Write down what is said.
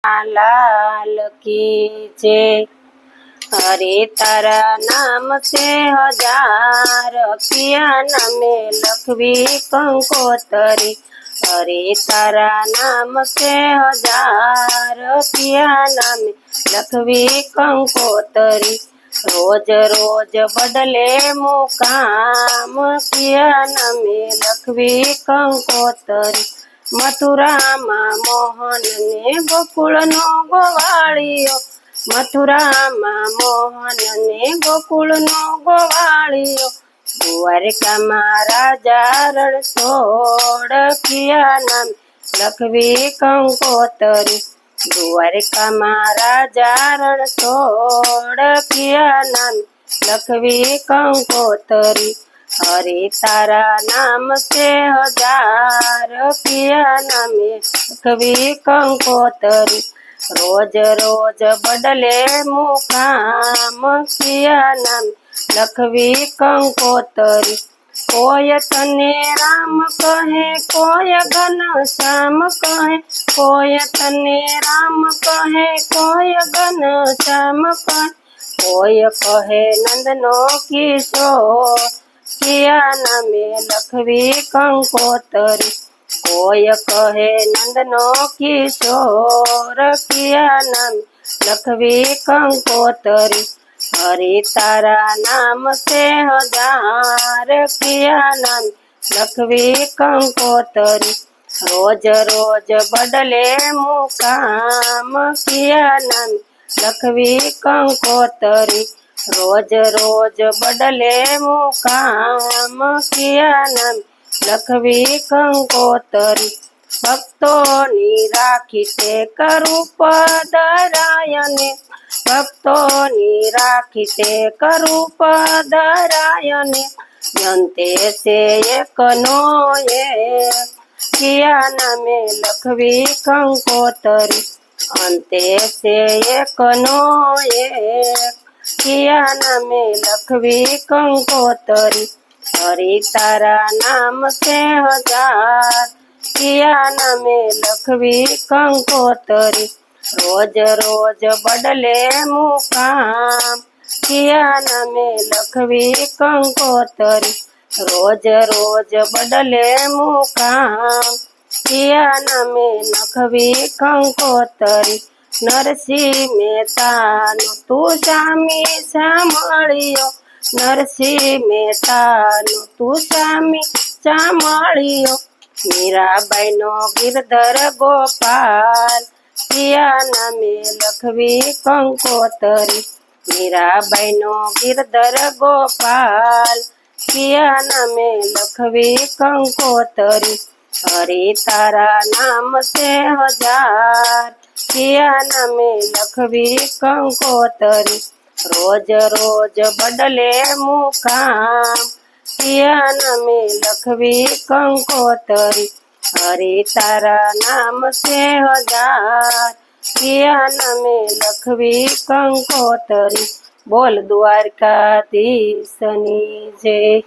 लाल की जय। हरे तारा नाम से हजार पिया नामे लखवी कंकोतरी। हरे तारा नाम से हजार पिया नामे लखवी कंकोतरी। रोज रोज बदले मुकाम पिया नामे लखवी कंकोतरी। मथुराમાં મોહન ને ગોકુળનો ગોવાળિયો। મથુરામાં મોહન ને ગોકુળનો ગોવાળિયો। દ્વારકામાં રાજા રણછોડ કિયા નામ લખવી કંકોતરી। દ્વારકામાં રાજા રણછોડ કિયા નામ લખવી કંકોતરી। हरे तारा नाम से हजार पिया नामे लखवी कंकोतरी। रोज रोज बदले मुकाम किया नाम लखवी कंकोतरी। कोय तने राम कहे कोय घनश्याम कहे। कोय तने राम कहे कोय घनश्याम कहे। कोय कहे नंदनो किशोर किया नामे लखवी कंकोतरी। कोय कहे नंदनो किशोर किया नाम लखवी कंकोतरी। हरे तारा नाम से हजार किया नाम लखवी कंकोतरी। रोज रोज बदले मुकाम किया नाम लखवी कंकोतरी। रोज रोज बदले मुकाम किया नाम लखवी कंकोतरी। भक्तोनी राखी ते करूं पदरायने। भक्तोनी राखी ते करूं पदरायने। जंते से एकनो एक किया नामे लखवी कंकोतरी। अंते से एकनो एक किया नामे लखवी कंकोतरी। हरे तारा नाम से हजार किया नामे लखवी कंकोतरी। रोज रोज बदले मुकाम किया नामे लखवी कंकोतरी। रोज रोज बदले मुकाम किया नामे लखवी कंकोतरी। नरसिंह मेहता नु तू स्वामी सामळियो। नरसिंह मेहता नु तू स्वामी सामळियो। मीराबाई नो गिरधर गोपाल किया नामे लखवी कंकोतरी। मीराबाई नो गिरधर गोपाल किया नामे लखवी कंकोतरी। हरे तारा नाम से हजार किया नामे लखवी कंकोतरी। रोज रोज बदले मुकाम किया नामे लखवी कंकोतरी। हरे तारा नाम से हजार किया नामे लखवी कंकोतरी। बोल द्वारकाधीशनी जय।